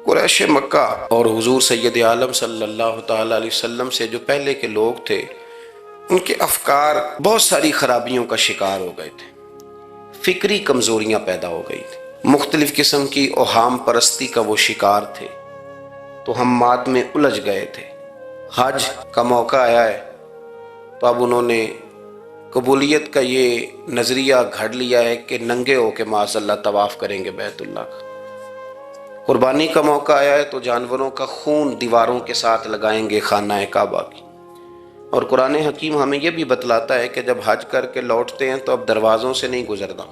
قریش مکہ اور حضور سید عالم صلی اللہ تعالی علیہ وسلم سے جو پہلے کے لوگ تھے، ان کے افکار بہت ساری خرابیوں کا شکار ہو گئے تھے، فکری کمزوریاں پیدا ہو گئی تھی، مختلف قسم کی اوہام پرستی کا وہ شکار تھے، تو ہمات میں الجھ گئے تھے۔ حج کا موقع آیا ہے تو اب انہوں نے قبولیت کا یہ نظریہ گھڑ لیا ہے کہ ننگے ہو کے معاذ اللہ طواف کریں گے بیت اللہ کا۔ قربانی کا موقع آیا ہے تو جانوروں کا خون دیواروں کے ساتھ لگائیں گے خانہ کعبہ کی۔ اور قرآن حکیم ہمیں یہ بھی بتلاتا ہے کہ جب حج کر کے لوٹتے ہیں تو اب دروازوں سے نہیں گزرنا،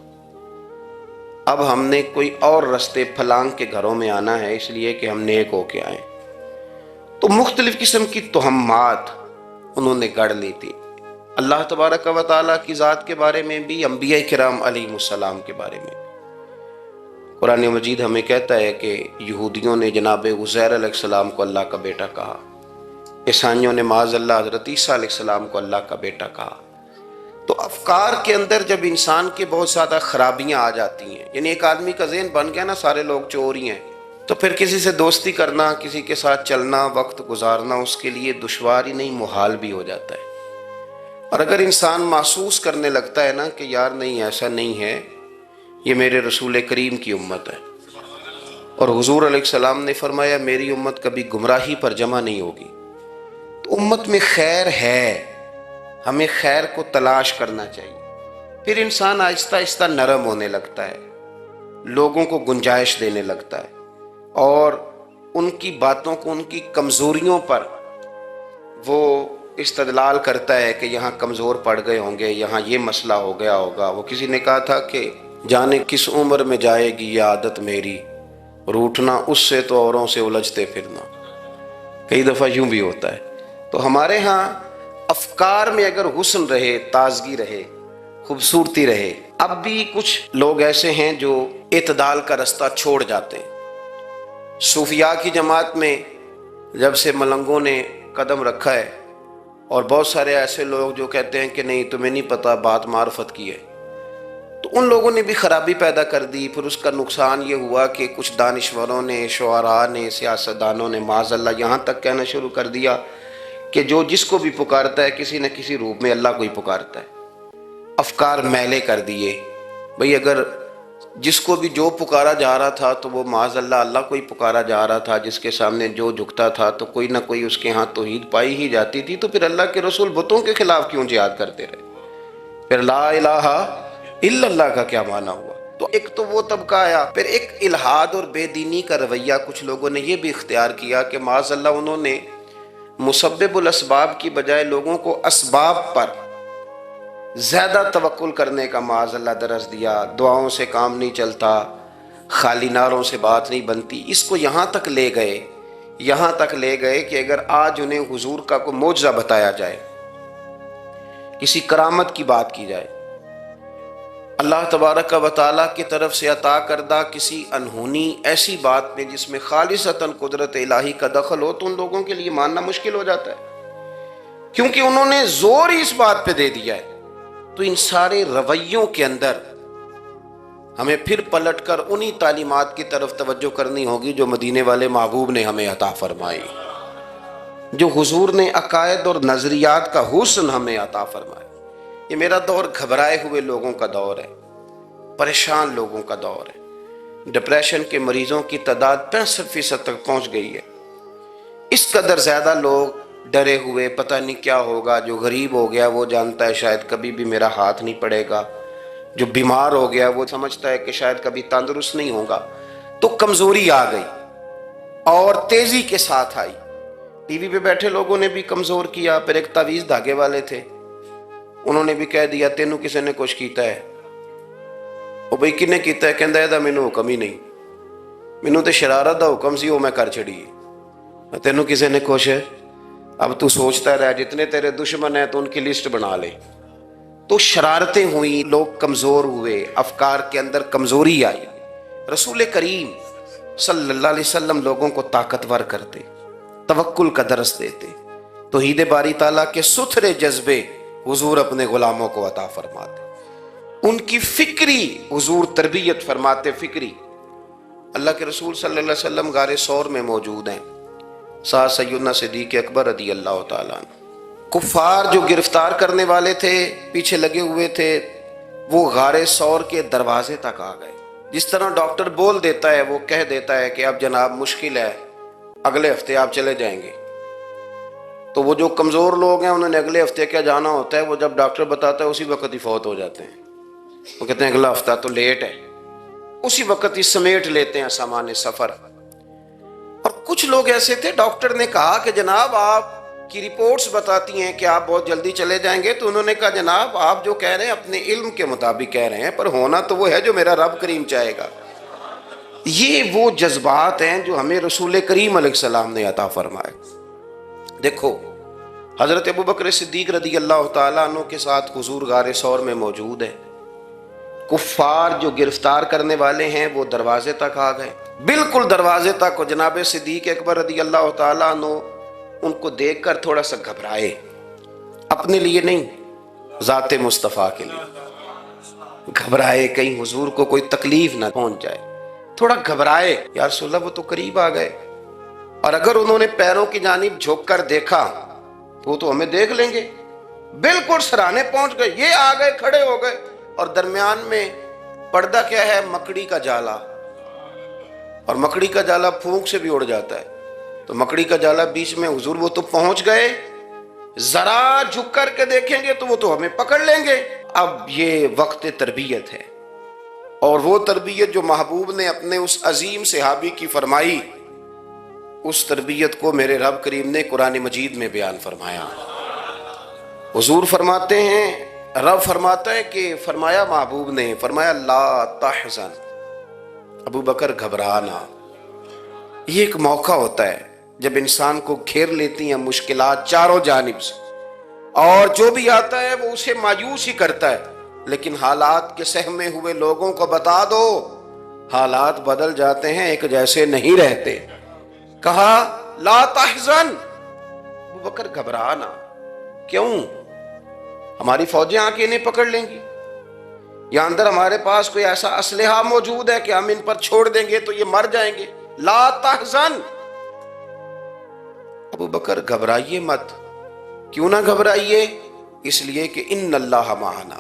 اب ہم نے کوئی اور رستے پھلانگ کے گھروں میں آنا ہے، اس لیے کہ ہم نیک ہو کے آئیں۔ تو مختلف قسم کی توہمات انہوں نے گڑھ لی تھی، اللہ تبارک و تعالیٰ کی ذات کے بارے میں بھی، انبیاء کرام علیہ السلام کے بارے میں بھی۔ قرآن مجید ہمیں کہتا ہے کہ یہودیوں نے جناب عزیر علیہ السلام کو اللہ کا بیٹا کہا، عیسائیوں نے معاذ اللہ حضرت عیسیٰ علیہ السلام کو اللہ کا بیٹا کہا۔ تو افکار کے اندر جب انسان کے بہت زیادہ خرابیاں آ جاتی ہیں، یعنی ایک آدمی کا ذہن بن گیا نا سارے لوگ چور ہی ہیں، تو پھر کسی سے دوستی کرنا، کسی کے ساتھ چلنا، وقت گزارنا اس کے لیے دشوار ہی نہیں محال بھی ہو جاتا ہے۔ اور اگر انسان محسوس کرنے لگتا ہے نا کہ یار نہیں ایسا نہیں ہے، یہ میرے رسول کریم کی امت ہے، اور حضور علیہ السلام نے فرمایا میری امت کبھی گمراہی پر جمع نہیں ہوگی، تو امت میں خیر ہے، ہمیں خیر کو تلاش کرنا چاہیے۔ پھر انسان آہستہ آہستہ نرم ہونے لگتا ہے، لوگوں کو گنجائش دینے لگتا ہے، اور ان کی باتوں کو، ان کی کمزوریوں پر وہ استدلال کرتا ہے کہ یہاں کمزور پڑ گئے ہوں گے، یہاں یہ مسئلہ ہو گیا ہوگا۔ وہ کسی نے کہا تھا کہ جانے کس عمر میں جائے گی یہ عادت میری، روٹھنا اس سے تو اوروں سے الجھتے پھرنا۔ کئی دفعہ یوں بھی ہوتا ہے۔ تو ہمارے ہاں افکار میں اگر حسن رہے، تازگی رہے، خوبصورتی رہے، اب بھی کچھ لوگ ایسے ہیں جو اعتدال کا رستہ چھوڑ جاتے ہیں۔ صوفیاء کی جماعت میں جب سے ملنگوں نے قدم رکھا ہے، اور بہت سارے ایسے لوگ جو کہتے ہیں کہ نہیں تمہیں نہیں پتہ بات معرفت کی ہے، تو ان لوگوں نے بھی خرابی پیدا کر دی۔ پھر اس کا نقصان یہ ہوا کہ کچھ دانشوروں نے، شعراء نے، سیاستدانوں نے معاذ اللہ یہاں تک کہنا شروع کر دیا کہ جو جس کو بھی پکارتا ہے کسی نہ کسی روپ میں اللہ کو ہی پکارتا ہے۔ افکار میلے کر دیے، بھئی اگر جس کو بھی جو پکارا جا رہا تھا تو وہ معاذ اللہ اللہ کو ہی پکارا جا رہا تھا، جس کے سامنے جو جھکتا تھا تو کوئی نہ کوئی اس کے ہاں توحید پائی ہی جاتی تھی، تو پھر اللہ کے رسول بتوں کے خلاف کیوں جہاد کرتے رہے؟ پھر لا الہ الا اللہ کا کیا معنی ہوا؟ تو ایک تو وہ طبقہ آیا، پھر ایک الحاد اور بے دینی کا رویہ کچھ لوگوں نے یہ بھی اختیار کیا کہ معاذ اللہ انہوں نے مسبب الاسباب کی بجائے لوگوں کو اسباب پر زیادہ توکل کرنے کا معاذ اللہ درس دیا۔ دعاؤں سے کام نہیں چلتا، خالی نعروں سے بات نہیں بنتی۔ اس کو یہاں تک لے گئے کہ اگر آج انہیں حضور کا کوئی معجزہ بتایا جائے، کسی کرامت کی بات کی جائے، اللہ تبارک و تعالیٰ کی طرف سے عطا کردہ کسی انہونی ایسی بات میں جس میں خالصتاً قدرت الہی کا دخل ہو، تو ان لوگوں کے لیے ماننا مشکل ہو جاتا ہے، کیونکہ انہوں نے زور ہی اس بات پہ دے دیا ہے۔ تو ان سارے رویوں کے اندر ہمیں پھر پلٹ کر انہی تعلیمات کی طرف توجہ کرنی ہوگی جو مدینے والے محبوب نے ہمیں عطا فرمائی، جو حضور نے عقائد اور نظریات کا حسن ہمیں عطا فرمایا۔ یہ میرا دور گھبرائے ہوئے لوگوں کا دور ہے، پریشان لوگوں کا دور ہے۔ ڈپریشن کے مریضوں کی تعداد 65% تک پہنچ گئی ہے۔ اس قدر زیادہ لوگ ڈرے ہوئے، پتہ نہیں کیا ہوگا۔ جو غریب ہو گیا وہ جانتا ہے شاید کبھی بھی میرا ہاتھ نہیں پڑے گا، جو بیمار ہو گیا وہ سمجھتا ہے کہ شاید کبھی تندرست نہیں ہوگا۔ تو کمزوری آ گئی اور تیزی کے ساتھ آئی۔ ٹی وی پہ بیٹھے لوگوں نے بھی کمزور کیا۔ پھر ایک تعویذ دھاگے والے تھے، انہوں نے بھی کہہ دیا تینوں کسی نے کچھ کیتا ہے۔ وہ بھئی کنے کیتا ہے؟ کہندا ہے مینوں حکم ہی نہیں، مینوں تے شرارت دا حکم سی وہ میں کر چھڑی، تینوں کسی نے کچھ ہے۔ اب تو سوچتا رہ، جتنے تیرے دشمن ہیں تو ان کی لسٹ بنا لے۔ تو شرارتیں ہوئیں، لوگ کمزور ہوئے، افکار کے اندر کمزوری آئی۔ رسول کریم صلی اللہ علیہ وسلم لوگوں کو طاقتور کرتے، توکل کا درس دیتے، توحید باری تعالیٰ کے ستھرے جذبے حضور اپنے غلاموں کو عطا فرماتے، ان کی فکری حضور تربیت فرماتے، فکری اللہ کے رسول صلی اللہ علیہ وسلم غار ثور میں موجود ہیں، ساتھ سیدنا صدیق اکبر رضی اللہ تعالیٰ عنہ۔ کفار جو گرفتار کرنے والے تھے، پیچھے لگے ہوئے تھے، وہ غار ثور کے دروازے تک آ گئے۔ جس طرح ڈاکٹر بول دیتا ہے، وہ کہہ دیتا ہے کہ اب جناب مشکل ہے، اگلے ہفتے آپ چلے جائیں گے، تو وہ جو کمزور لوگ ہیں انہوں نے اگلے ہفتے کیا جانا ہوتا ہے، وہ جب ڈاکٹر بتاتا ہے اسی وقت ہی فوت ہو جاتے ہیں۔ وہ کہتے ہیں اگلا ہفتہ تو لیٹ ہے، اسی وقت ہی سمیٹ لیتے ہیں سامان سفر۔ اور کچھ لوگ ایسے تھے، ڈاکٹر نے کہا کہ جناب آپ کی رپورٹس بتاتی ہیں کہ آپ بہت جلدی چلے جائیں گے، تو انہوں نے کہا جناب آپ جو کہہ رہے ہیں اپنے علم کے مطابق کہہ رہے ہیں، پر ہونا تو وہ ہے جو میرا رب کریم چاہے گا۔ یہ وہ جذبات ہیں جو ہمیں رسول کریم علیہ السلام نے عطا فرمائے۔ دیکھو حضرت ابوبکر صدیق رضی اللہ تعالیٰ عنہ کے ساتھ حضور غار ثور میں موجود ہے، کفار جو گرفتار کرنے والے ہیں وہ دروازے تک آ گئے، بالکل دروازے تک، اور جناب صدیق اکبر رضی اللہ تعالیٰ عنہ ان کو دیکھ کر تھوڑا سا گھبرائے، اپنے لیے نہیں، ذات مصطفیٰ کے لیے گھبرائے، کہیں حضور کو کوئی تکلیف نہ پہنچ جائے، تھوڑا گھبرائے۔ یا رسول اللہ وہ تو قریب آ گئے، اور اگر انہوں نے پیروں کی جانب جھک کر دیکھا تو وہ تو ہمیں دیکھ لیں گے، بالکل سرانے پہنچ گئے، یہ آ گئے، کھڑے ہو گئے، اور درمیان میں پردہ کیا ہے؟ مکڑی کا جالا، اور مکڑی کا جالا پھونک سے بھی اڑ جاتا ہے، تو مکڑی کا جالا بیچ میں، حضور وہ تو پہنچ گئے، ذرا جھک کر کے دیکھیں گے تو وہ تو ہمیں پکڑ لیں گے۔ اب یہ وقت تربیت ہے، اور وہ تربیت جو محبوب نے اپنے اس عظیم صحابی کی فرمائی، اس تربیت کو میرے رب کریم نے قرآن مجید میں بیان فرمایا۔ حضور فرماتے ہیں، رب فرماتا ہے کہ فرمایا محبوب نے، فرمایا لا تحزن، ابو بکر گھبرانا۔ یہ ایک موقع ہوتا ہے جب انسان کو گھیر لیتی ہیں مشکلات چاروں جانب سے، اور جو بھی آتا ہے وہ اسے مایوس ہی کرتا ہے، لیکن حالات کے سہمے ہوئے لوگوں کو بتا دو حالات بدل جاتے ہیں، ایک جیسے نہیں رہتے۔ کہا لا تحزن، ابو بکر گھبرانا، کیوں؟ ہماری فوجیں آ کے انہیں پکڑ لیں گی، یا اندر ہمارے پاس کوئی ایسا اسلحہ موجود ہے کہ ہم ان پر چھوڑ دیں گے تو یہ مر جائیں گے۔ لا تحزن، ابو بکر گھبرائیے مت۔ کیوں نہ گھبرائیے؟ اس لیے کہ ان اللہ معنا،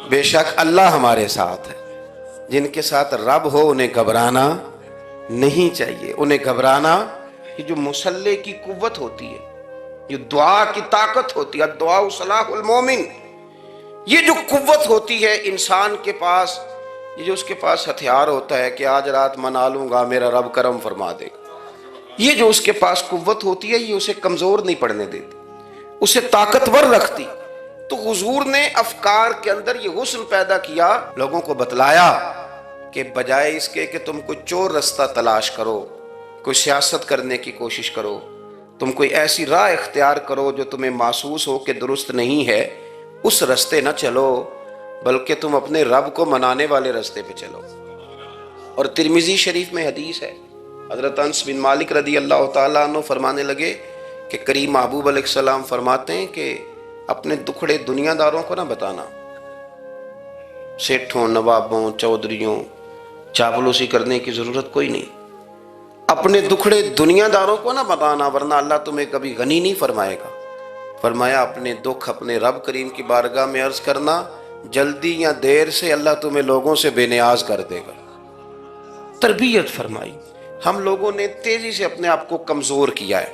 بے شک اللہ ہمارے ساتھ ہے۔ جن کے ساتھ رب ہو انہیں گھبرانا نہیں چاہیے، انہیں گھبرانا، یہ جو مسلح کی قوت ہوتی ہے، یہ دعا کی طاقت ہوتی ہے، دعا صلاح المومن، یہ جو قوت ہوتی ہے انسان کے پاس، یہ جو اس کے پاس ہتھیار ہوتا ہے کہ آج رات منا لوں گا میرا رب کرم فرما دے گا، یہ جو اس کے پاس قوت ہوتی ہے یہ اسے کمزور نہیں پڑنے دیتی، اسے طاقتور رکھتی۔ تو حضور نے افکار کے اندر یہ حسن پیدا کیا، لوگوں کو بتلایا کہ بجائے اس کے کہ تم کوئی چور رستہ تلاش کرو، کوئی سیاست کرنے کی کوشش کرو، تم کوئی ایسی راہ اختیار کرو جو تمہیں محسوس ہو کہ درست نہیں ہے، اس رستے نہ چلو، بلکہ تم اپنے رب کو منانے والے رستے پہ چلو۔ اور ترمذی شریف میں حدیث ہے، حضرت انس بن مالک رضی اللہ تعالیٰ عنہ فرمانے لگے کہ کریم محبوب علیہ السلام فرماتے ہیں کہ اپنے دکھڑے دنیا داروں کو نہ بتانا، سیٹھوں، نوابوں، چودھریوں، چاپلوسی کرنے کی ضرورت کوئی نہیں، اپنے دکھڑے دنیا داروں کو نہ بتانا ورنہ اللہ تمہیں کبھی غنی نہیں فرمائے گا۔ فرمایا اپنے دکھ اپنے رب کریم کی بارگاہ میں عرض کرنا، جلدی یا دیر سے اللہ تمہیں لوگوں سے بے نیاز کر دے گا۔ تربیت فرمائی۔ ہم لوگوں نے تیزی سے اپنے آپ کو کمزور کیا ہے،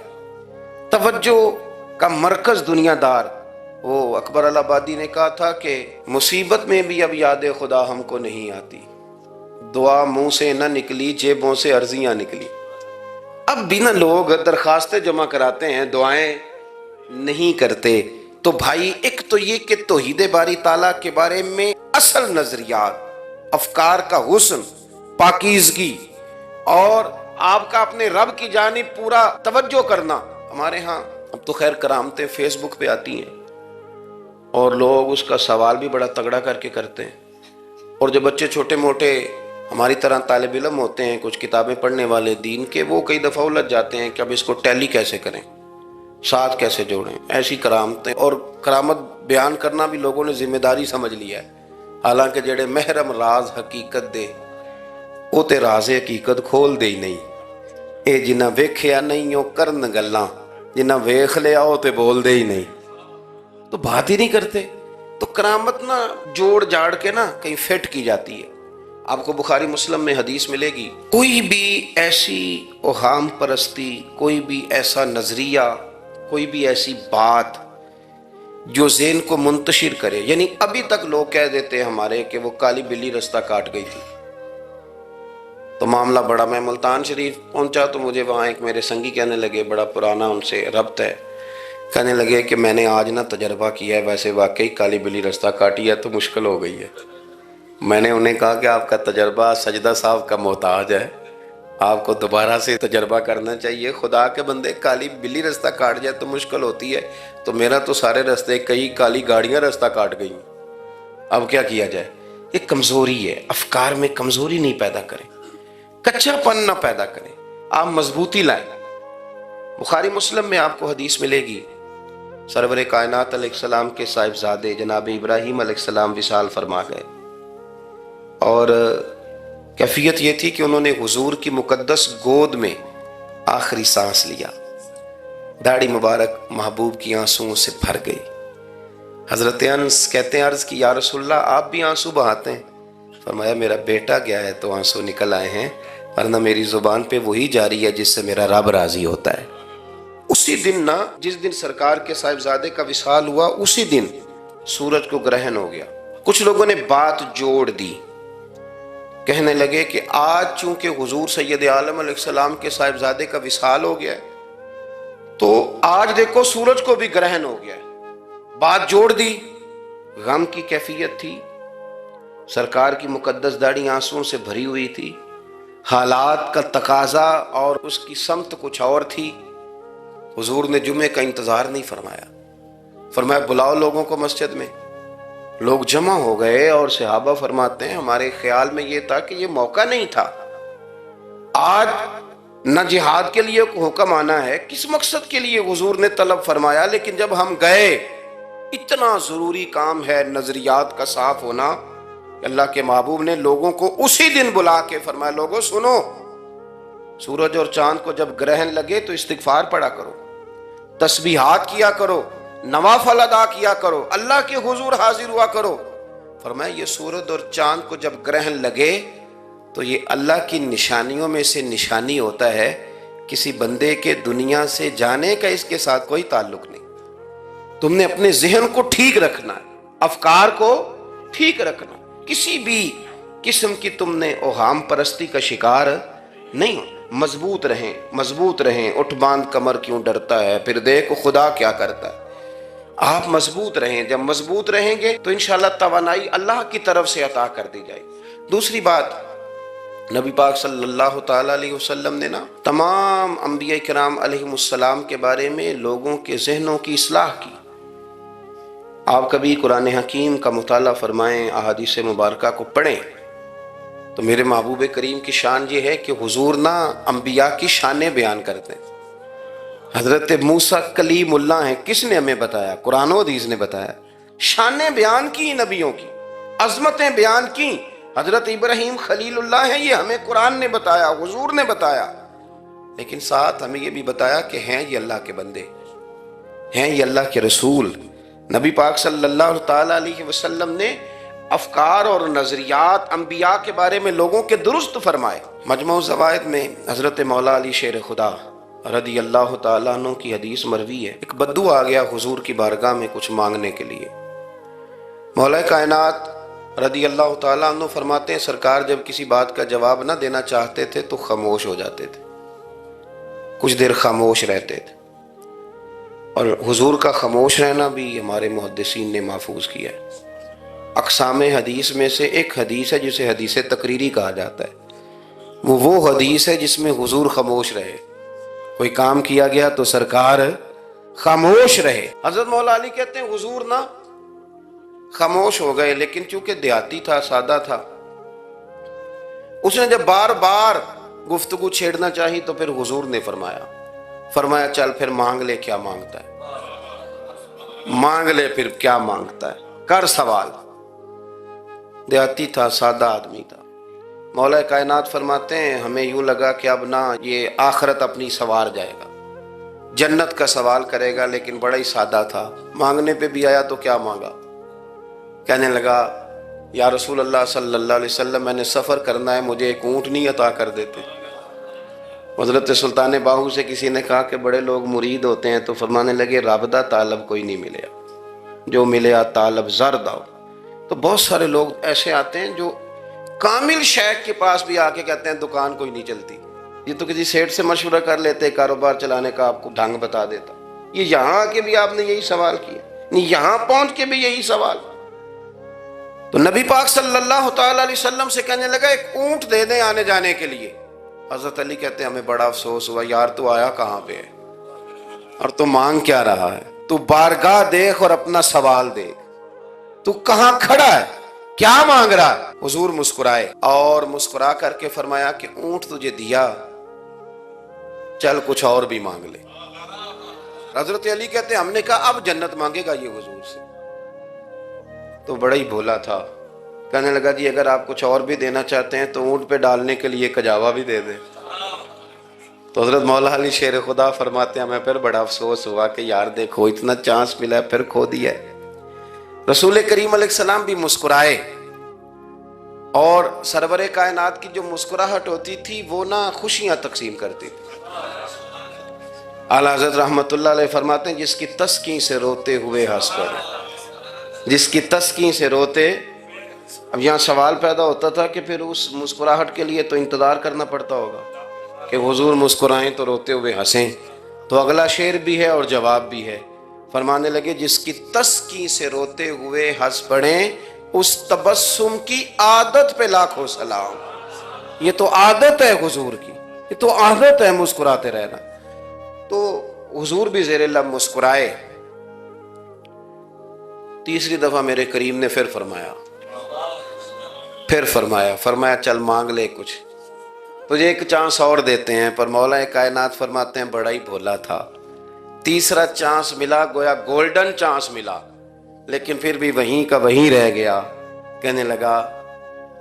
توجہ کا مرکز دنیا دار۔ وہ اکبر الہآبادی نے کہا تھا کہ مصیبت میں بھی اب یاد خدا ہم کو نہیں آتی، دعا منہ سے نہ نکلی جیبوں سے عرضیاں نکلی۔ اب بھی نہ لوگ درخواستیں جمع کراتے ہیں، دعائیں نہیں کرتے۔ تو بھائی ایک تو یہ کہ توحید باری تعالیٰ کے بارے میں اصل نظریات، افکار کا حسن، پاکیزگی، اور آپ کا اپنے رب کی جانب پورا توجہ کرنا۔ ہمارے ہاں اب تو خیر کرامتیں فیس بک پہ آتی ہیں اور لوگ اس کا سوال بھی بڑا تگڑا کر کے کرتے ہیں، اور جو بچے چھوٹے موٹے ہماری طرح طالب علم ہوتے ہیں، کچھ کتابیں پڑھنے والے دین کے، وہ کئی دفعہ الجھ جاتے ہیں کہ اب اس کو ٹیلی کیسے کریں، ساتھ کیسے جوڑیں۔ ایسی کرامتیں اور کرامت بیان کرنا بھی لوگوں نے ذمہ داری سمجھ لیا ہے، حالانکہ جڑے محرم راز حقیقت دے وہ تے راز حقیقت کھول دے ہی نہیں. اے جنہ ویکھیا نہیں وہ کرن گلاں، جنہ ویکھ لیا وہ تے بول دے ہی نہیں، تو بات ہی نہیں کرتے. تو کرامت نا جوڑ جاڑ کے نا کہیں فٹ کی جاتی ہے. آپ کو بخاری مسلم میں حدیث ملے گی، کوئی بھی ایسی اوہام پرستی، کوئی بھی ایسا نظریہ، کوئی بھی ایسی بات جو ذہن کو منتشر کرے. یعنی ابھی تک لوگ کہہ دیتے ہمارے کہ وہ کالی بلی رستہ کاٹ گئی تھی. تو معاملہ بڑا، میں ملتان شریف پہنچا تو مجھے وہاں ایک میرے سنگی کہنے لگے، بڑا پرانا ان سے ربط ہے، کہنے لگے کہ میں نے آج نا تجربہ کیا ہے، ویسے واقعی کالی بلی رستہ کاٹی ہے تو مشکل ہو گئی ہے. میں نے انہیں کہا کہ آپ کا تجربہ سجدہ صاحب کا محتاج ہے، آپ کو دوبارہ سے تجربہ کرنا چاہیے. خدا کے بندے، کالی بلی رستہ کاٹ جائے تو مشکل ہوتی ہے، تو میرا تو سارے رستے، کئی کالی گاڑیاں رستہ کاٹ گئیں، اب کیا کیا جائے؟ یہ کمزوری ہے. افکار میں کمزوری نہیں پیدا کریں، کچا پن نہ پیدا کریں، آپ مضبوطی لائیں. بخاری مسلم میں آپ کو حدیث ملے گی، سرور کائنات علیہ السلام کے صاحبزادے جناب ابراہیم علیہ السلام وصال فرما گئے، اور کیفیت یہ تھی کہ انہوں نے حضور کی مقدس گود میں آخری سانس لیا. داڑھی مبارک محبوب کی آنسوؤں سے بھر گئی. حضرت انس کہتے ہیں عرض کی یا رسول اللہ آپ بھی آنسو بہاتے ہیں؟ فرمایا میرا بیٹا گیا ہے تو آنسو نکل آئے ہیں، ورنہ میری زبان پہ وہی جاری ہے جس سے میرا رب راضی ہوتا ہے. اسی دن نا، جس دن سرکار کے صاحبزادے کا وصال ہوا، اسی دن سورج کو گرہن ہو گیا. کچھ لوگوں نے بات جوڑ دی، کہنے لگے کہ آج چونکہ حضور سید عالم علیہ السلام کے صاحبزادے کا وصال ہو گیا ہے تو آج دیکھو سورج کو بھی گرہن ہو گیا ہے. بات جوڑ دی. غم کی کیفیت تھی، سرکار کی مقدس داڑھی آنسوؤں سے بھری ہوئی تھی، حالات کا تقاضا اور اس کی سمت کچھ اور تھی. حضور نے جمعے کا انتظار نہیں فرمایا، فرمایا بلاؤ لوگوں کو مسجد میں. لوگ جمع ہو گئے اور صحابہ فرماتے ہیں ہمارے خیال میں یہ تھا کہ یہ موقع نہیں تھا، آج نہ جہاد کے لیے حکم آنا ہے، کس مقصد کے لیے حضور نے طلب فرمایا، لیکن جب ہم گئے اتنا ضروری کام ہے نظریات کا صاف ہونا. اللہ کے محبوب نے لوگوں کو اسی دن بلا کے فرمایا لوگوں سنو، سورج اور چاند کو جب گرہن لگے تو استغفار پڑھا کرو، تسبیحات کیا کرو، نوافل ادا کیا کرو، اللہ کے حضور حاضر ہوا کرو. فرمایا یہ سورج اور چاند کو جب گرہن لگے تو یہ اللہ کی نشانیوں میں سے نشانی ہوتا ہے، کسی بندے کے دنیا سے جانے کا اس کے ساتھ کوئی تعلق نہیں. تم نے اپنے ذہن کو ٹھیک رکھنا ہے، افکار کو ٹھیک رکھنا، کسی بھی قسم کی تم نے اوہام پرستی کا شکار نہیں ہو. مضبوط رہیں، مضبوط رہیں. اٹھ باندھ کمر کیوں ڈرتا ہے، پھر دیکھ خدا کیا کرتا ہے. آپ مضبوط رہیں. جب مضبوط رہیں گے تو انشاءاللہ توانائی اللہ کی طرف سے عطا کر دی جائے. دوسری بات، نبی پاک صلی اللہ تعالیٰ علیہ وسلم نے نا تمام انبیاء کرام علیہم السلام کے بارے میں لوگوں کے ذہنوں کی اصلاح کی. آپ کبھی قرآن حکیم کا مطالعہ فرمائیں، احادیث مبارکہ کو پڑھیں تو میرے محبوب کریم کی شان یہ ہے کہ حضور نا انبیاء کی شانیں بیان کرتے ہیں. حضرت موسیٰ کلیم اللہ ہیں، کس نے ہمیں بتایا؟ قرآن و حدیث نے بتایا. شانیں بیان کی نبیوں کی، عظمتیں بیان کی. حضرت ابراہیم خلیل اللہ ہیں، یہ ہمیں قرآن نے بتایا، حضور نے بتایا. لیکن ساتھ ہمیں یہ بھی بتایا کہ ہیں یہ اللہ کے بندے، ہیں یہ اللہ کے رسول. نبی پاک صلی اللہ تعالیٰ علیہ وسلم نے افکار اور نظریات انبیاء کے بارے میں لوگوں کے درست فرمائے. مجموع الزوائد میں حضرت مولا علی شیر خدا رضی اللہ تعالیٰ عنہ کی حدیث مروی ہے. ایک بدو آ گیا حضور کی بارگاہ میں کچھ مانگنے کے لیے. مولا کائنات رضی اللہ تعالیٰ عنہ فرماتے ہیں سرکار جب کسی بات کا جواب نہ دینا چاہتے تھے تو خاموش ہو جاتے تھے، کچھ دیر خاموش رہتے تھے. اور حضور کا خاموش رہنا بھی ہمارے محدثین نے محفوظ کیا ہے. اقسام حدیث میں سے ایک حدیث ہے جسے حدیث تقریری کہا جاتا ہے. وہ حدیث ہے جس میں حضور خاموش رہے. کوئی کام کیا گیا تو سرکار خاموش رہے. حضرت مولا علی کہتے ہیں حضور نا خاموش ہو گئے، لیکن چونکہ دیہاتی تھا، سادہ تھا، اس نے جب بار بار گفتگو چھیڑنا چاہی تو پھر حضور نے فرمایا چل پھر مانگ لے کیا مانگتا ہے، مانگ لے پھر کیا مانگتا ہے، کر سوال. دیہاتی تھا، سادہ آدمی تھا. مولا کائنات فرماتے ہیں ہمیں یوں لگا کہ اب نہ یہ آخرت اپنی سوار جائے گا، جنت کا سوال کرے گا، لیکن بڑا ہی سادہ تھا، مانگنے پہ بھی آیا تو کیا مانگا؟ کہنے لگا یا رسول اللہ صلی اللہ علیہ وسلم میں نے سفر کرنا ہے، مجھے ایک اونٹنی عطا کر دیتے۔ حضرت سلطان باہو سے کسی نے کہا کہ بڑے لوگ مرید ہوتے ہیں، تو فرمانے لگے رب دا طالب کوئی نہیں ملیا، جو ملیا طالب زرد آؤ۔ تو بہت سارے لوگ ایسے آتے ہیں جو کامل شیخ کے پاس بھی آ کے کہتے ہیں دکان کوئی نہیں چلتی، یہ تو کسی سیٹ سے مشورہ کر لیتے، کاروبار چلانے کا آپ کو ڈھنگ بتا دیتا۔ یہ یہاں آ کے بھی آپ نے یہی سوال کیا، نہیں یہاں پہنچ کے بھی یہی سوال۔ تو نبی پاک صلی اللہ تعالی علیہ وسلم سے کہنے لگا ایک اونٹ دے دیں آنے جانے کے لیے۔ حضرت علی کہتے ہیں ہمیں بڑا افسوس ہوا، یار تو آیا کہاں پہ ہے اور تو مانگ کیا رہا ہے؟ تو بارگاہ دیکھ اور اپنا سوال دیکھ، تو کہاں کھڑا ہے، کیا مانگ رہا ہے؟ حضور مسکرائے اور مسکرا کر کے فرمایا کہ اونٹ تجھے دیا، چل کچھ اور بھی مانگ لے۔ حضرت علی کہتے ہیں ہم نے کہا اب جنت مانگے گا یہ حضور سے؟ تو بڑا ہی بھولا تھا، کہنے لگا جی اگر آپ کچھ اور بھی دینا چاہتے ہیں تو اونٹ پہ ڈالنے کے لیے کجاوا بھی دے دیں۔ تو حضرت مولا علی شیر خدا فرماتے ہیں ہمیں پھر بڑا افسوس ہوا کہ یار دیکھو اتنا چانس ملا ہے پھر کھو دیا ہے۔ رسول کریم علیہ السلام بھی مسکرائے، اور سرور کائنات کی جو مسکراہٹ ہوتی تھی وہ نہ خوشیاں تقسیم کرتی تھی۔ اعلیٰ حضرت رحمت اللہ علیہ فرماتے ہیں جس کی تسکین سے روتے ہوئے ہنس پڑے، جس کی تسکین سے روتے۔ اب یہاں سوال پیدا ہوتا تھا کہ پھر اس مسکراہٹ کے لیے تو انتظار کرنا پڑتا ہوگا کہ حضور مسکرائیں تو روتے ہوئے ہنسیں، تو اگلا شعر بھی ہے اور جواب بھی ہے۔ فرمانے لگے جس کی تسکین سے روتے ہوئے ہنس پڑیں اس تبسم کی عادت پہ لاکھوں سلام۔ یہ تو عادت ہے حضور کی، یہ تو عادت ہے مسکراتے رہنا۔ تو حضور بھی زیر لب مسکرائے۔ تیسری دفعہ میرے کریم نے پھر فرمایا چل مانگ لے کچھ، تجھے ایک چانس اور دیتے ہیں۔ پر مولا کائنات فرماتے ہیں بڑا ہی بھولا تھا، تیسرا چانس ملا، گویا گولڈن چانس ملا، لیکن پھر بھی وہیں کا وہیں رہ گیا۔ کہنے لگا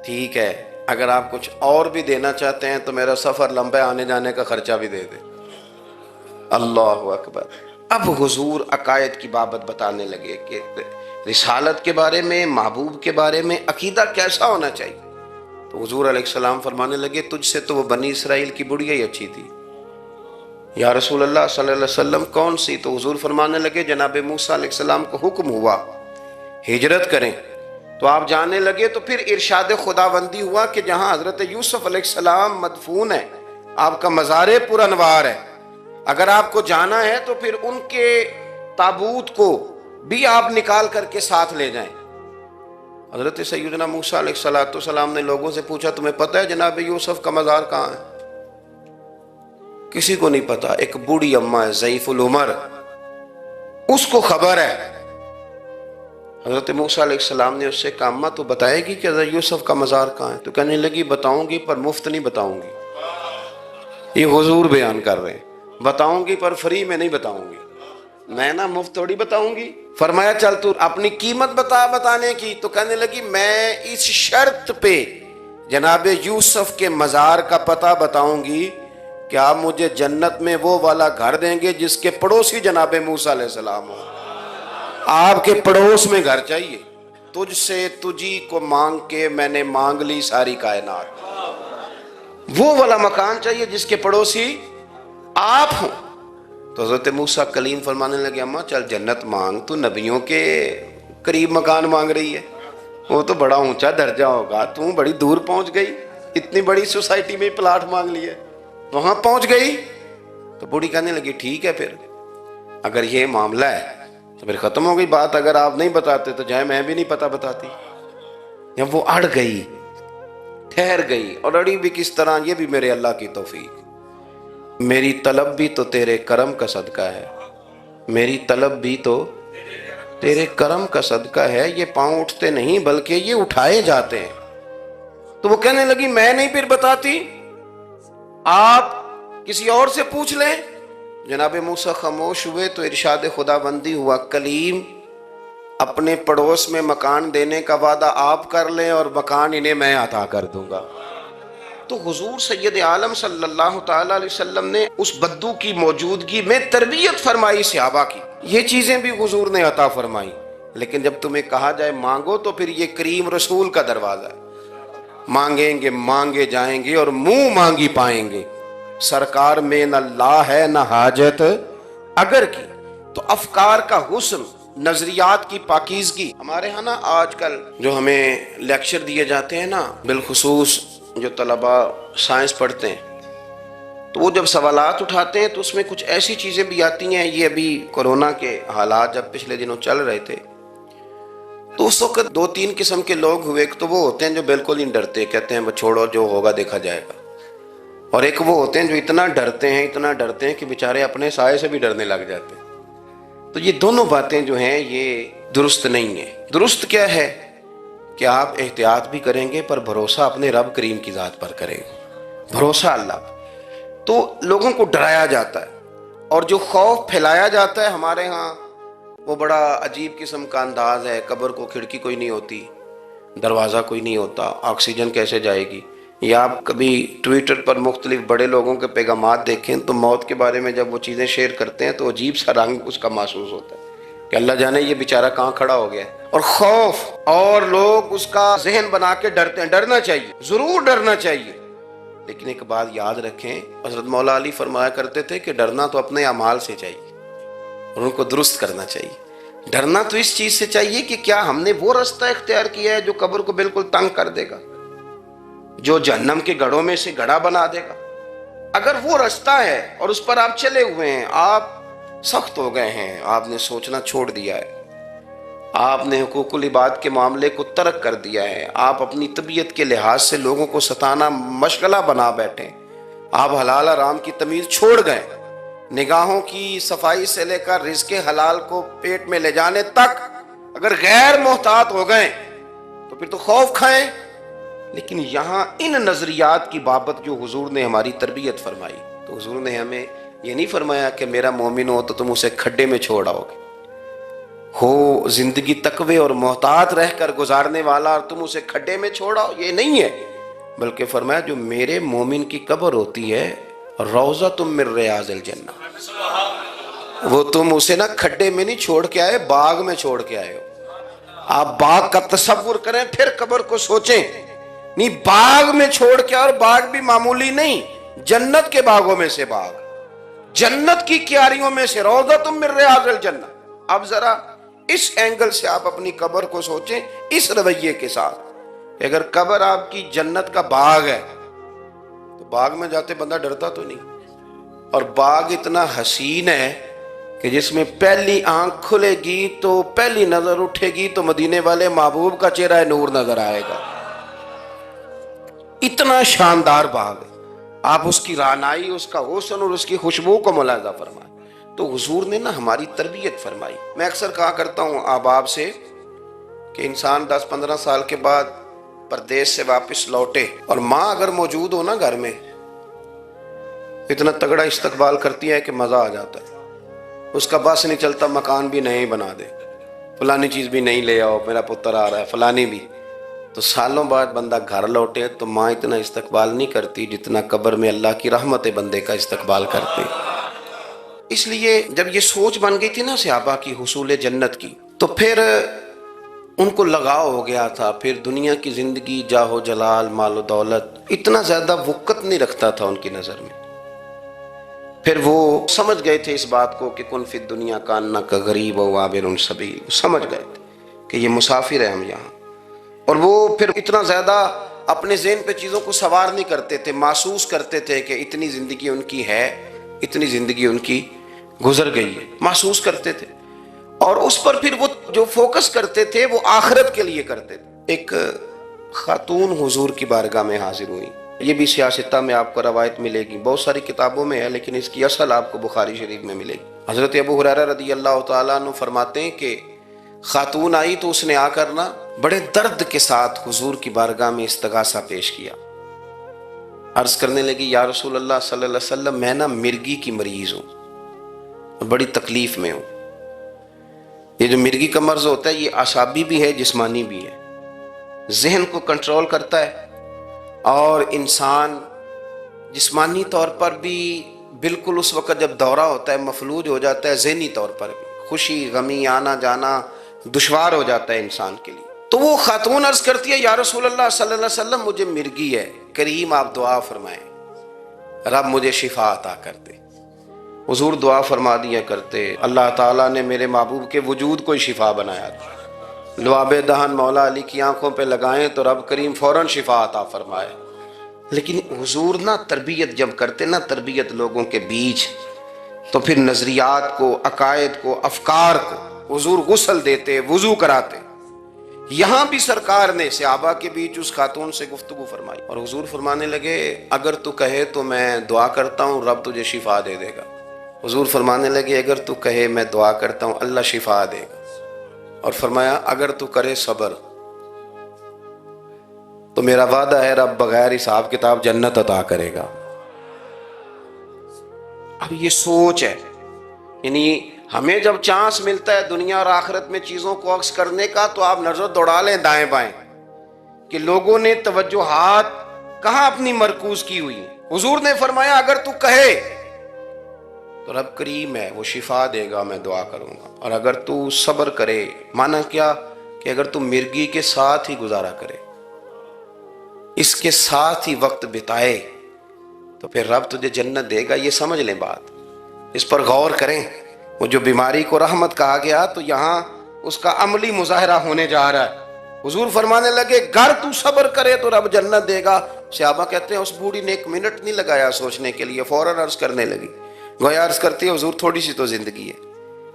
ٹھیک ہے اگر آپ کچھ اور بھی دینا چاہتے ہیں تو میرا سفر لمبا آنے جانے کا خرچہ بھی دے دیں۔ اللہ اکبر۔ اب حضور عقائد کی بابت بتانے لگے کہ رسالت کے بارے میں، محبوب کے بارے میں عقیدہ کیسا ہونا چاہیے۔ تو حضور علیہ السلام فرمانے لگے تجھ سے تو وہ بنی اسرائیل کی بڑھیا ہی اچھی تھی۔ یا رسول اللہ صلی اللہ علیہ وسلم کون سی؟ تو حضور فرمانے لگے جناب موسیٰ علیہ السلام کو حکم ہوا ہجرت کریں، تو آپ جانے لگے، تو پھر ارشاد خداوندی ہوا کہ جہاں حضرت یوسف علیہ السلام مدفون ہے، آپ کا مزار پر انوار ہے، اگر آپ کو جانا ہے تو پھر ان کے تابوت کو بھی آپ نکال کر کے ساتھ لے جائیں۔ حضرت سیدنا موسیٰ علیہ السلام نے لوگوں سے پوچھا تمہیں پتہ ہے جناب یوسف کا مزار کہاں ہے؟ کسی کو نہیں پتا، ایک بوڑھی اماں ہے ضعیف العمر، اس کو خبر ہے۔ حضرت موسیٰ علیہ السلام نے اس سے کہا اماں تو بتائے گی کہ حضرت یوسف کا مزار کہاں ہے؟ تو کہنے لگی بتاؤں گی پر مفت نہیں بتاؤں گی۔ یہ حضور بیان کر رہے ہیں، بتاؤں گی پر فری میں نہیں بتاؤں گی، میں نا مفت تھوڑی بتاؤں گی۔ فرمایا چل تو اپنی قیمت بتا بتانے کی۔ تو کہنے لگی میں اس شرط پہ جناب یوسف کے مزار کا پتہ بتاؤں گی کہ آپ مجھے جنت میں وہ والا گھر دیں گے جس کے پڑوسی جناب موسیٰ علیہ السلام ہو۔ آپ کے پڑوس میں گھر چاہیے، تجھ سے تجھی کو مانگ کے میں نے مانگ لی ساری کائنات، وہ والا مکان چاہیے جس کے پڑوسی آپ ہوں۔ تو حضرت موسیٰ کلیم فرمانے لگے اماں چل جنت مانگ، تو نبیوں کے قریب مکان مانگ رہی ہے، وہ تو بڑا اونچا درجہ ہوگا، تو بڑی دور پہنچ گئی، اتنی بڑی سوسائٹی میں پلاٹ مانگ لیے، وہاں پہنچ گئی۔ تو بوڑھی کہنے لگی ٹھیک ہے پھر اگر یہ معاملہ ہے تو پھر ختم ہو گئی بات، اگر آپ نہیں بتاتے تو جائے میں بھی نہیں پتہ بتاتی۔ جب وہ اڑ گئی، ٹھہر گئی، اور اڑی بھی کس طرح، یہ بھی میرے اللہ کی توفیق، میری طلب بھی تو تیرے کرم کا صدقہ ہے، میری طلب بھی تو تیرے کرم کا صدقہ ہے، یہ پاؤں اٹھتے نہیں بلکہ یہ اٹھائے جاتے ہیں۔ تو وہ کہنے لگی میں نہیں پھر بتاتی، آپ کسی اور سے پوچھ لیں۔ جناب موسیٰ خاموش ہوئے تو ارشاد خداوندی ہوا کلیم اپنے پڑوس میں مکان دینے کا وعدہ آپ کر لیں اور مکان انہیں میں عطا کر دوں گا۔ تو حضور سید عالم صلی اللہ تعالی علیہ وسلم نے اس بدو کی موجودگی میں تربیت فرمائی صحابہ کی، یہ چیزیں بھی حضور نے عطا فرمائی۔ لیکن جب تمہیں کہا جائے مانگو تو پھر یہ کریم رسول کا دروازہ ہے، مانگیں گے مانگے جائیں گے اور منہ مانگی پائیں گے، سرکار میں نہ لا ہے نہ حاجت اگر کی۔ تو افکار کا حسن، نظریات کی پاکیزگی، ہمارے ہاں نا آج کل جو ہمیں لیکچر دیے جاتے ہیں نا، بالخصوص جو طلباء سائنس پڑھتے ہیں، تو وہ جب سوالات اٹھاتے ہیں تو اس میں کچھ ایسی چیزیں بھی آتی ہیں۔ یہ ابھی کورونا کے حالات جب پچھلے دنوں چل رہے تھے تو اس وقت 2-3 قسم کے لوگ ہوئے۔ ایک تو وہ ہوتے ہیں جو بالکل ہی ڈرتے، کہتے ہیں بس چھوڑو جو ہوگا دیکھا جائے گا، اور ایک وہ ہوتے ہیں جو اتنا ڈرتے ہیں کہ بیچارے اپنے سائے سے بھی ڈرنے لگ جاتے ہیں۔ تو یہ دونوں باتیں جو ہیں یہ درست نہیں ہیں۔ درست کیا ہے کہ آپ احتیاط بھی کریں گے پر بھروسہ اپنے رب کریم کی ذات پر کریں گے، بھروسہ اللہ پر۔ تو لوگوں کو ڈرایا جاتا ہے اور جو خوف پھیلایا جاتا ہے ہمارے ہاں وہ بڑا عجیب قسم کا انداز ہے۔ قبر کو کھڑکی کوئی نہیں ہوتی، دروازہ کوئی نہیں ہوتا، آکسیجن کیسے جائے گی؟ یا آپ کبھی ٹویٹر پر مختلف بڑے لوگوں کے پیغامات دیکھیں تو موت کے بارے میں جب وہ چیزیں شیئر کرتے ہیں تو عجیب سا رنگ اس کا محسوس ہوتا ہے کہ اللہ جانے یہ بیچارہ کہاں کھڑا ہو گیا ہے، اور خوف، اور لوگ اس کا ذہن بنا کے ڈرتے ہیں۔ ڈرنا چاہیے، ضرور ڈرنا چاہیے، لیکن ایک بات یاد رکھیں، حضرت مولا علی فرمایا کرتے تھے کہ ڈرنا تو اپنے اعمال سے چاہیے اور ان کو درست کرنا چاہیے۔ ڈرنا تو اس چیز سے چاہیے کہ کیا ہم نے وہ رستہ اختیار کیا ہے جو قبر کو بالکل تنگ کر دے گا، جو جہنم کے گڑھوں میں سے گڑھا بنا دے گا؟ اگر وہ رستہ ہے اور اس پر آپ چلے ہوئے ہیں، آپ سخت ہو گئے ہیں، آپ نے سوچنا چھوڑ دیا ہے، آپ نے حقوق العباد کے معاملے کو ترک کر دیا ہے، آپ اپنی طبیعت کے لحاظ سے لوگوں کو ستانا مشغلہ بنا بیٹھے، آپ حلال حرام کی تمیز چھوڑ گئے، نگاہوں کی صفائی سے لے کر رزق حلال کو پیٹ میں لے جانے تک اگر غیر محتاط ہو گئے تو پھر تو خوف کھائیں۔ لیکن یہاں ان نظریات کی بابت جو حضور نے ہماری تربیت فرمائی، تو حضور نے ہمیں یہ نہیں فرمایا کہ میرا مومن ہو تو تم اسے کھڈے میں چھوڑ آؤ گے، ہو زندگی تقوی اور محتاط رہ کر گزارنے والا اور تم اسے کھڈے میں چھوڑ آؤ، یہ نہیں ہے۔ بلکہ فرمایا جو میرے مومن کی قبر ہوتی ہے روضۃ من ریاض الجنہ، وہ تم اسے نہ کھڈے میں نہیں چھوڑ کے آئے، باغ میں چھوڑ کے آئے ہو۔ آپ باغ کا تصور کریں پھر قبر کو سوچیں، نہیں باغ میں چھوڑ کے، اور باغ بھی معمولی نہیں، جنت کے باغوں میں سے باغ، جنت کی کیاریوں میں سے، روضۃ من ریاض الجنہ۔ اب ذرا اس اینگل سے آپ اپنی قبر کو سوچیں، اس رویے کے ساتھ کہ اگر قبر آپ کی جنت کا باغ ہے تو باغ میں جاتے بندہ ڈرتا تو نہیں، اور باغ اتنا حسین ہے کہ جس میں پہلی آنکھ کھلے گی تو پہلی نظر اٹھے گی تو مدینے والے محبوب کا چہرہ نور نظر آئے گا، اتنا شاندار باغ ہے۔ آپ اس کی رعنائی، اس کا حسن اور اس کی خوشبو کو ملاحظہ فرمائیں۔ تو حضور نے نا ہماری تربیت فرمائی۔ میں اکثر کہا کرتا ہوں احباب سے کہ انسان 10-15 سال کے بعد پردیس سے واپس لوٹے اور ماں اگر موجود ہو نا گھر میں، اتنا تگڑا استقبال کرتی ہے کہ مزہ آ جاتا ہے، اس کا بس نہیں چلتا، مکان بھی نہیں بنا دے، فلانی چیز بھی نہیں لے آؤ، میرا پتر آ رہا ہے، فلانی بھی۔ تو سالوں بعد بندہ گھر لوٹے تو ماں اتنا استقبال نہیں کرتی جتنا قبر میں اللہ کی رحمت بندے کا استقبال کرتے۔ اس لیے جب یہ سوچ بن گئی تھی نا صحابہ کی حصول جنت کی، تو پھر ان کو لگاؤ ہو گیا تھا، پھر دنیا کی زندگی، جاہ و جلال، مال و دولت اتنا زیادہ وقت نہیں رکھتا تھا ان کی نظر میں۔ پھر وہ سمجھ گئے تھے اس بات کو کہ کن فی الدنیا کانک غریب و عابر سبیل، سمجھ گئے تھے کہ یہ مسافر ہے ہم یہاں، اور وہ پھر اتنا زیادہ اپنے ذہن پہ چیزوں کو سوار نہیں کرتے تھے، محسوس کرتے تھے کہ اتنی زندگی ان کی ہے، اتنی زندگی ان کی گزر گئی ہے، محسوس کرتے تھے، اور اس پر پھر وہ جو فوکس کرتے تھے وہ آخرت کے لیے کرتے تھے۔ ایک خاتون حضور کی بارگاہ میں حاضر ہوئی، یہ بھی سیاستہ میں آپ کو روایت ملے گی، بہت ساری کتابوں میں ہے لیکن اس کی اصل آپ کو بخاری شریف میں ملے گی۔ حضرت ابو ہریرہ رضی اللہ تعالیٰ عنہ فرماتے ہیں کہ خاتون آئی تو اس نے آ کر نا بڑے درد کے ساتھ حضور کی بارگاہ میں استغاثہ پیش کیا، عرض کرنے لگی یا رسول اللہ صلی اللہ علیہ وسلم، میں نا مرگی کی مریض ہوں، بڑی تکلیف میں ہوں۔ یہ جو مرگی کا مرض ہوتا ہے یہ اعصابی بھی ہے، جسمانی بھی ہے، ذہن کو کنٹرول کرتا ہے اور انسان جسمانی طور پر بھی بالکل اس وقت جب دورہ ہوتا ہے مفلوج ہو جاتا ہے، ذہنی طور پر بھی خوشی غمی آنا جانا دشوار ہو جاتا ہے انسان کے لیے۔ تو وہ خاتون عرض کرتی ہے یا رسول اللہ صلی اللہ علیہ وسلم مجھے مرگی ہے، کریم آپ دعا فرمائیں رب مجھے شفا عطا کر دے۔ حضور دعا فرما دیا کرتے، اللہ تعالیٰ نے میرے محبوب کے وجود کو ہی شفا بنایا تھا، لعاب دہن مولا علی کی آنکھوں پہ لگائیں تو رب کریم فوراً شفا عطا فرمائے۔ لیکن حضور نہ تربیت جب کرتے نہ تربیت لوگوں کے بیچ، تو پھر نظریات کو، عقائد کو، افکار کو حضور غسل دیتے، وضو کراتے۔ یہاں بھی سرکار نے صحابہ کے بیچ اس خاتون سے گفتگو فرمائی اور حضور فرمانے لگے اگر تو کہے تو میں دعا کرتا ہوں رب تجھے شفا دے دے گا۔ حضور فرمانے لگے اگر تو کہے میں دعا کرتا ہوں اللہ شفا دے گا، اور فرمایا اگر تو کرے صبر تو میرا وعدہ ہے رب بغیر حساب کتاب جنت عطا کرے گا۔ اب یہ سوچ ہے، یعنی ہمیں جب چانس ملتا ہے دنیا اور آخرت میں چیزوں کو عکس کرنے کا تو آپ نظر دوڑا لیں دائیں بائیں کہ لوگوں نے توجہات کہاں اپنی مرکوز کی ہوئی۔ حضور نے فرمایا اگر تو کہے تو رب کریم ہے وہ شفا دے گا، میں دعا کروں گا، اور اگر تو صبر کرے، مانا کیا کہ اگر تو مرگی کے ساتھ ہی گزارا کرے، اس کے ساتھ ہی وقت بتائے تو پھر رب تجھے جنت دے گا۔ یہ سمجھ لیں بات، اس پر غور کریں۔ وہ جو بیماری کو رحمت کہا گیا تو یہاں اس کا عملی مظاہرہ ہونے جا رہا ہے۔ حضور فرمانے لگے گر تو صبر کرے تو رب جنت دے گا۔ صحابہ کہتے ہیں اس بوڑھی نے 1 منٹ نہیں لگایا سوچنے کے لیے، فوراً عرض کرنے لگی، گویا عرض کرتی ہے حضور تھوڑی سی تو زندگی ہے،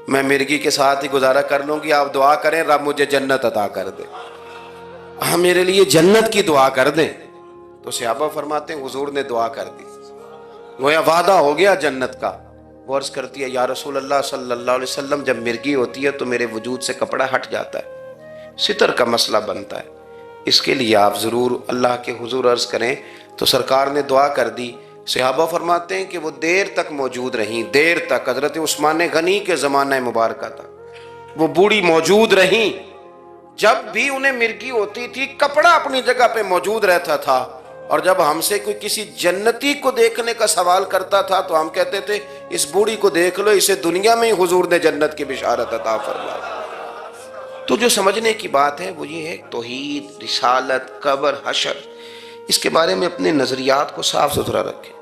میں مرگی کے ساتھ ہی گزارا کر لوں گی، آپ دعا کریں رب مجھے جنت عطا کر دے، ہاں میرے لیے جنت کی دعا کر دیں۔ تو صحابہ فرماتے ہیں حضور نے دعا کر دی، گویا وعدہ ہو گیا جنت کا۔ وہ عرض کرتی ہے یا رسول اللہ صلی اللہ علیہ وسلم جب مرگی ہوتی ہے تو میرے وجود سے کپڑا ہٹ جاتا ہے، ستر کا مسئلہ بنتا ہے، اس کے لیے آپ ضرور اللہ کے حضور عرض کریں۔ تو سرکار نے دعا کر دی۔ صحابہ فرماتے ہیں کہ وہ دیر تک موجود رہیں، دیر تک، حضرت عثمان غنی کے زمانہ مبارکہ تک وہ بوڑھی موجود رہیں۔ جب بھی انہیں مرگی ہوتی تھی کپڑا اپنی جگہ پہ موجود رہتا تھا، اور جب ہم سے کوئی کسی جنتی کو دیکھنے کا سوال کرتا تھا تو ہم کہتے تھے اس بوڑھی کو دیکھ لو، اسے دنیا میں ہی حضور نے جنت کی بشارت عطا فرمائی۔ تو جو سمجھنے کی بات ہے وہ یہ ہے توحید، رسالت، قبر، حشر، اس کے بارے میں اپنے نظریات کو صاف ستھرا رکھیں۔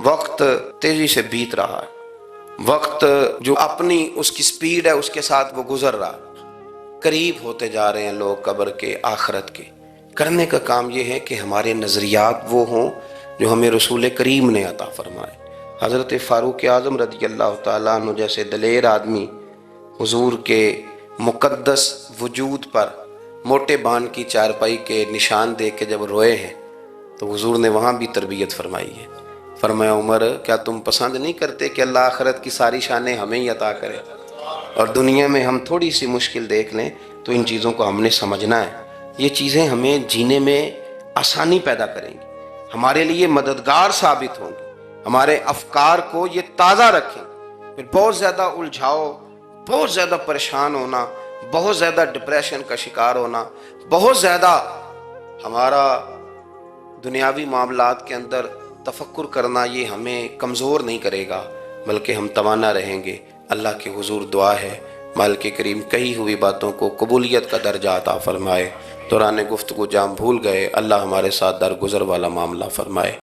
وقت تیزی سے بیت رہا ہے، وقت جو اپنی اس کی سپیڈ ہے اس کے ساتھ وہ گزر رہا ہے، قریب ہوتے جا رہے ہیں لوگ قبر کے، آخرت کے۔ کرنے کا کام یہ ہے کہ ہمارے نظریات وہ ہوں جو ہمیں رسول کریم نے عطا فرمائے۔ حضرت فاروق اعظم رضی اللہ تعالیٰ عنہ جیسے دلیر آدمی حضور کے مقدس وجود پر موٹے بان کی چارپائی کے نشان دیکھ کے جب روئے ہیں تو حضور نے وہاں بھی تربیت فرمائی ہے۔ فرمایا عمر کیا تم پسند نہیں کرتے کہ اللہ آخرت کی ساری شانیں ہمیں ہی عطا کرے، اور دنیا میں ہم تھوڑی سی مشکل دیکھ لیں تو ان چیزوں کو ہم نے سمجھنا ہے، یہ چیزیں ہمیں جینے میں آسانی پیدا کریں گی، ہمارے لیے مددگار ثابت ہوں گی، ہمارے افکار کو یہ تازہ رکھیں۔ پھر بہت زیادہ الجھاؤ، بہت زیادہ پریشان ہونا، بہت زیادہ ڈپریشن کا شکار ہونا، بہت زیادہ ہمارا دنیاوی معاملات کے اندر تفکر کرنا، یہ ہمیں کمزور نہیں کرے گا بلکہ ہم توانا رہیں گے۔ اللہ کے حضور دعا ہے مالک کریم کہی ہوئی باتوں کو قبولیت کا درجہ عطا فرمائے۔ دوران گفتگو جام بھول گئے، اللہ ہمارے ساتھ درگزر والا معاملہ فرمائے۔